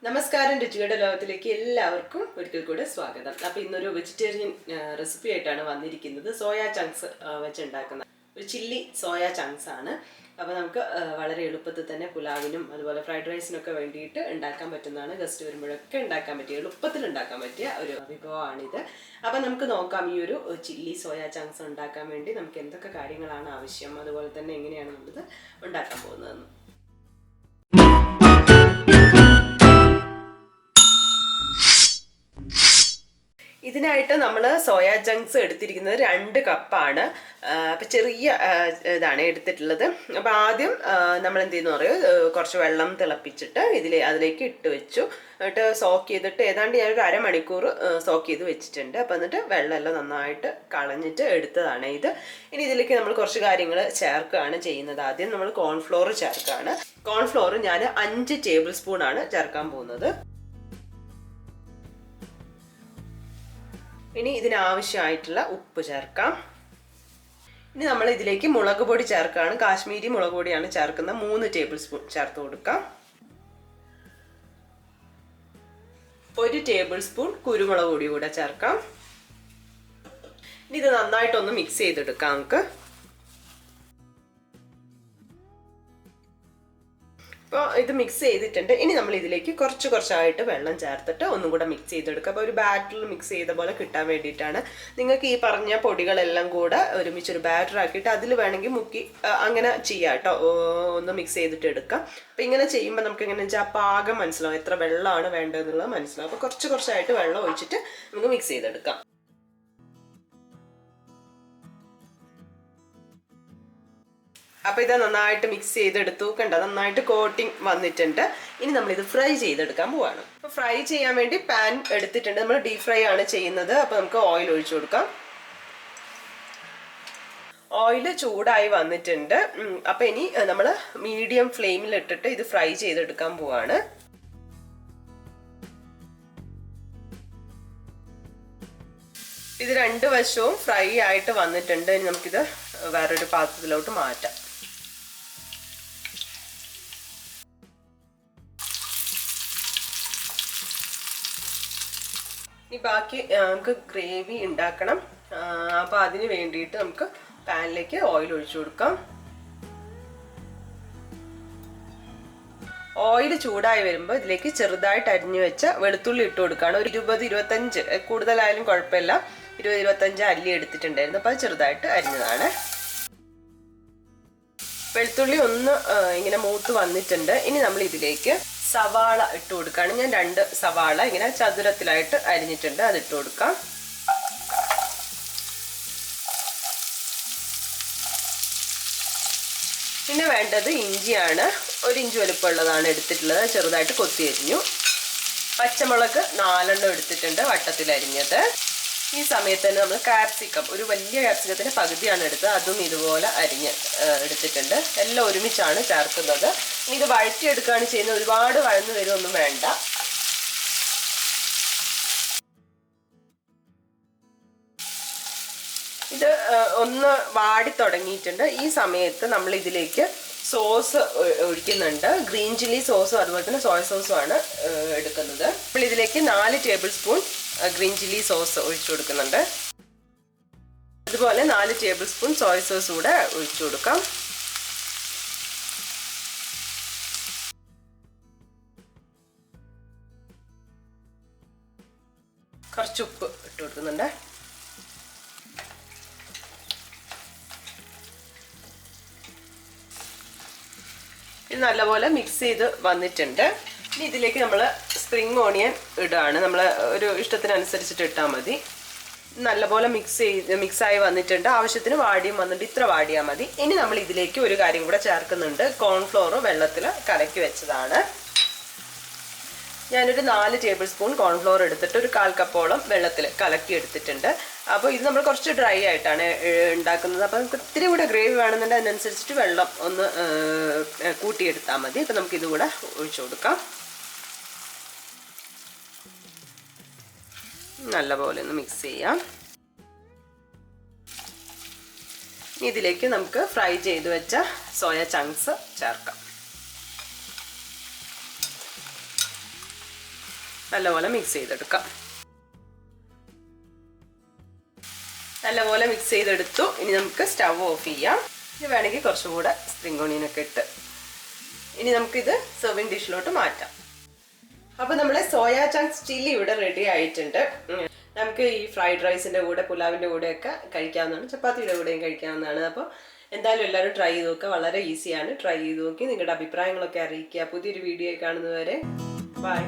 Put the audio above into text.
നമസ്കാരം രുചിയുടെ ലോകത്തിലേക്ക് എല്ലാവർക്കും ഒരിക്കൽ കൂടെ സ്വാഗതം. അപ്പോൾ ഇന്നൊരു വെജിറ്റേറിയൻ റെസിപ്പി ആയിട്ടാണ് വന്നിരിക്കുന്നത്. സോയ ചങ്ക്സ് വെച്ച് ഉണ്ടാക്കുന്ന ഒരു ചില്ലി സോയ ചങ്ക്സ് ആണ്. അപ്പോൾ നമുക്ക് വളരെ എളുപ്പത്തിൽ തന്നെ പുലാവിനും അതുപോലെ ഫ്രൈഡ് റൈസിനൊക്കെ വേണ്ടിയിട്ട് ഉണ്ടാക്കാൻ പറ്റുന്നതാണ്. ഗസ്റ്റ് വരുമ്പോഴൊക്കെ ഉണ്ടാക്കാൻ പറ്റിയ എളുപ്പത്തിൽ ഉണ്ടാക്കാൻ പറ്റിയ ഒരു വിഭവമാണിത്. അപ്പോൾ നമുക്ക് നോക്കാം ഈ ഒരു ചില്ലി സോയ ചങ്ക്സ് ഉണ്ടാക്കാൻ വേണ്ടി നമുക്ക് എന്തൊക്കെ കാര്യങ്ങളാണ് ആവശ്യം, അതുപോലെ തന്നെ എങ്ങനെയാണ് നമ്മളിത് ഉണ്ടാക്കാൻ പോകുന്നതെന്ന്. ഇതിനായിട്ട് നമ്മൾ സോയ ചങ്ക്സ് എടുത്തിരിക്കുന്നത് 2 കപ്പാണ്. അപ്പം ചെറിയ ഇതാണ് എടുത്തിട്ടുള്ളത്. അപ്പം ആദ്യം നമ്മൾ എന്ത് ചെയ്യുന്നു പറയുക, കുറച്ച് വെള്ളം തിളപ്പിച്ചിട്ട് അതിലേക്ക് ഇട്ട് വെച്ചു. എന്നിട്ട് സോക്ക് ചെയ്തിട്ട് ഏതാണ്ട് ഞാനൊരു അരമണിക്കൂർ സോക്ക് ചെയ്ത് വെച്ചിട്ടുണ്ട്. അപ്പം എന്നിട്ട് വെള്ളമെല്ലാം നന്നായിട്ട് കളഞ്ഞിട്ട് എടുത്തതാണ് ഇത്. ഇനി ഇതിലേക്ക് നമ്മൾ കുറച്ച് കാര്യങ്ങൾ ചേർക്കുകയാണ് ചെയ്യുന്നത്. ആദ്യം നമ്മൾ കോൺഫ്ലോർ ചേർക്കുകയാണ്. കോൺഫ്ലോർ ഞാൻ 5 ടേബിൾ സ്പൂണാണ് ചേർക്കാൻ പോകുന്നത്. ഇനി ഇതിനാവശ്യമായിട്ടുള്ള ഉപ്പ് ചേർക്കാം. ഇനി നമ്മൾ ഇതിലേക്ക് മുളക് പൊടി ചേർക്കുകയാണ്. കാശ്മീരി മുളക് പൊടിയാണ് ചേർക്കുന്നത്. 3 ടേബിൾ സ്പൂൺ ചേർത്ത് കൊടുക്കാം. 1 ടേബിൾ സ്പൂൺ കുരുമുളക് പൊടി കൂടെ ചേർക്കാം. ഇനി ഇത് നന്നായിട്ടൊന്ന് മിക്സ് ചെയ്തെടുക്കാം നമുക്ക്. അപ്പോൾ ഇത് മിക്സ് ചെയ്തിട്ടുണ്ട്. ഇനി നമ്മൾ ഇതിലേക്ക് കുറച്ചായിട്ട് വെള്ളം ചേർത്തിട്ട് ഒന്നും കൂടെ മിക്സ് ചെയ്തെടുക്കുക. അപ്പോൾ ഒരു ബാറ്ററിൽ മിക്സ് ചെയ്ത പോലെ കിട്ടാൻ വേണ്ടിയിട്ടാണ്. നിങ്ങൾക്ക് ഈ പറഞ്ഞ പൊടികളെല്ലാം കൂടെ ഒരുമിച്ചൊരു ബാറ്റർ ആക്കിയിട്ട് അതിൽ വേണമെങ്കിൽ മുക്കി അങ്ങനെ ചെയ്യാം കേട്ടോ. ഒന്ന് മിക്സ് ചെയ്തിട്ട് എടുക്കാം. അപ്പോൾ ഇങ്ങനെ ചെയ്യുമ്പോൾ നമുക്ക് എങ്ങനെ വെച്ചാൽ പാകം മനസ്സിലാവും, എത്ര വെള്ളമാണ് വേണ്ടതെന്നുള്ളത് മനസ്സിലാവും. അപ്പോൾ കുറച്ചായിട്ട് വെള്ളം ഒഴിച്ചിട്ട് നമുക്ക് മിക്സ് ചെയ്തെടുക്കാം. അപ്പോൾ ഇത് നന്നായിട്ട് മിക്സ് ചെയ്തെടുത്തു. കണ്ട നന്നായിട്ട് കോട്ടിങ് വന്നിട്ടുണ്ട്. ഇനി നമ്മളിത് ഫ്രൈ ചെയ്തെടുക്കാൻ പോവാണ്. അപ്പോൾ ഫ്രൈ ചെയ്യാൻ വേണ്ടി പാൻ എടുത്തിട്ടുണ്ട്. നമ്മൾ ഡീപ് ഫ്രൈ ആണ് ചെയ്യുന്നത്. അപ്പോൾ നമുക്ക് ഓയിൽ ഒഴിച്ചു കൊടുക്കാം. ഓയിൽ ചൂടായി വന്നിട്ടുണ്ട്. അപ്പോൾ ഇനി നമ്മൾ മീഡിയം ഫ്ലെയിമിൽ ഇട്ടിട്ട് ഇത് ഫ്രൈ ചെയ്തെടുക്കാൻ പോവാണ്. ഇത് 2 വശവും ഫ്രൈ ആയിട്ട് വന്നിട്ടുണ്ട്. ഇനി നമുക്കിത് വേറൊരു പാത്രത്തിലോട്ട് മാറ്റാം. ഇനി ബാക്കി നമുക്ക് ഗ്രേവി ഉണ്ടാക്കണം. അപ്പോൾ അതിന് വേണ്ടിയിട്ട് നമുക്ക് പാനിലേക്ക് ഓയിൽ ഒഴിച്ചു കൊടുക്കാം. ഓയിൽ ചൂടായി വരുമ്പോൾ ഇതിലേക്ക് ചെറുതായിട്ട് അരിഞ്ഞു വെച്ച വെളുത്തുള്ളി ഇട്ട് കൊടുക്കുകയാണ്. ഒരു 20-25, കൂടുതലായാലും കുഴപ്പമില്ല, 20-25 അല്ലി എടുത്തിട്ടുണ്ടായിരുന്നു. അപ്പോൾ അത് ചെറുതായിട്ട് അരിഞ്ഞതാണ്. വെളുത്തുള്ളി ഒന്ന് ഇങ്ങനെ മൂത്ത് വന്നിട്ടുണ്ട്. ഇനി നമ്മൾ ഇതിലേക്ക് സവാള ഇട്ട് കൊടുക്കുകയാണ്. ഞാൻ 2 സവാള ഇങ്ങനെ ചതുരത്തിലായിട്ട് അരിഞ്ഞിട്ടുണ്ട്, അത് ഇട്ട് കൊടുക്കാം. പിന്നെ വേണ്ടത് ഇഞ്ചിയാണ്. 1 ഇഞ്ച് വലുപ്പമുള്ളതാണ് എടുത്തിട്ടുള്ളത്, ചെറുതായിട്ട് കൊത്തി അരിഞ്ഞു. പച്ചമുളക് 4 എടുത്തിട്ടുണ്ട്, വട്ടത്തിൽ അരിഞ്ഞത്. ഈ സമയത്ത് തന്നെ നമ്മൾ കാപ്സിക്കം, ഒരു വലിയ കാപ്സിക്കത്തിൻ്റെ പകുതിയാണ് എടുത്തത്, അതും ഇതുപോലെ അരിഞ്ഞ് എടുത്തിട്ടുണ്ട്. എല്ലാം ഒരുമിച്ചാണ് ചേർക്കുന്നത്. ഇനി ഇത് വഴറ്റിയെടുക്കുകയാണ് ചെയ്യുന്നത്. ഒരുപാട് വഴന്നു വരുമൊന്നും വേണ്ട. ഇത് ഒന്ന് വാടി തുടങ്ങിയിട്ടുണ്ട്. ഈ സമയത്ത് നമ്മൾ ഇതിലേക്ക് സോസ് ഒഴിക്കുന്നുണ്ട്. ഗ്രീൻ ചില്ലി സോസും അതുപോലെ തന്നെ സോയ സോസും ആണ് എടുക്കുന്നത്. അപ്പോൾ ഇതിലേക്ക് 4 table spoon green chilli sauce ഒഴിച്ചു കൊടുക്കുന്നുണ്ട്. അതുപോലെ 4 ടേബിൾ സ്പൂൺ സോയ സോസ് കൂടെ ഒഴിച്ചു കൊടുക്കാം. കുറച്ച് ഉപ്പ് ഇട്ട് കൊടുക്കുന്നുണ്ട്. ഇത് നല്ലപോലെ മിക്സ് ചെയ്ത് വന്നിട്ടുണ്ട്. ഇനി ഇതിലേക്ക് നമ്മൾ സ്പ്രിംഗ് ഓണിയൻ ഇടുകയാണ്. നമ്മൾ ഒരു ഇഷ്ടത്തിനനുസരിച്ചിട്ട് ഇട്ടാൽ മതി. നല്ലപോലെ മിക്സായി വന്നിട്ടുണ്ട്. ആവശ്യത്തിന് വാടിയും വന്നിട്ട് ഇത്ര വാടിയാൽ മതി. ഇനി നമ്മൾ ഇതിലേക്ക് ഒരു കാര്യം കൂടെ ചേർക്കുന്നുണ്ട്. കോൺഫ്ലോർ വെള്ളത്തിൽ കലക്കി വെച്ചതാണ്. ഞാനൊരു 4 ടേബിൾ സ്പൂൺ കോൺഫ്ലോർ എടുത്തിട്ട് ഒരു 1/4 കപ്പോളം വെള്ളത്തിൽ കലക്കി എടുത്തിട്ടുണ്ട്. അപ്പോൾ ഇത് നമ്മൾ കുറച്ച് ഡ്രൈ ആയിട്ടാണ് ഉണ്ടാക്കുന്നത്. അപ്പോൾ നമുക്ക് ഇത്തിരി കൂടെ ഗ്രേവി വേണമെന്നുണ്ടെങ്കിൽ അതിനനുസരിച്ചിട്ട് വെള്ളം ഒന്ന് കൂട്ടിയെടുത്താൽ മതി. അപ്പോൾ നമുക്കിത് കൂടെ ഒഴിച്ചു കൊടുക്കാം. നല്ലപോലെ ഒന്ന് മിക്സ് ചെയ്യാം. ഇനി ഇതിലേക്ക് നമുക്ക് ഫ്രൈ ചെയ്ത് വെച്ച സോയ ചങ്ക്സ് ചേർക്കാം. നല്ലപോലെ മിക്സ് ചെയ്തെടുക്കാം. നല്ലപോലെ മിക്സ് ചെയ്തെടുത്തു. ഇനി നമുക്ക് സ്റ്റവ് ഓഫ് ചെയ്യാം. ഇനി വേണമെങ്കിൽ കുറച്ചും കൂടെ സ്പ്രിംഗ് ഓണിയനൊക്കെ ഇട്ട് ഇനി നമുക്കിത് സെർവിങ് ഡിഷിലോട്ട് മാറ്റാം. അപ്പോൾ നമ്മളെ സോയ ചങ്ക്സ് ചില്ലി ഇവിടെ റെഡി ആയിട്ടുണ്ട്. നമുക്ക് ഈ ഫ്രൈഡ് റൈസിൻ്റെ കൂടെ പുലാവിൻ്റെ കൂടെയൊക്കെ കഴിക്കാവുന്നതാണ്, ചപ്പാത്തിയുടെ കൂടെയും കഴിക്കാവുന്നതാണ്. അപ്പോൾ എന്തായാലും എല്ലാവരും ട്രൈ ചെയ്ത് നോക്കുക. വളരെ ഈസിയാണ്. ട്രൈ ചെയ്ത് നോക്കി നിങ്ങളുടെ അഭിപ്രായങ്ങളൊക്കെ അറിയിക്കുക. പുതിയൊരു വീഡിയോ കാണുന്നതുവരെ ബൈ.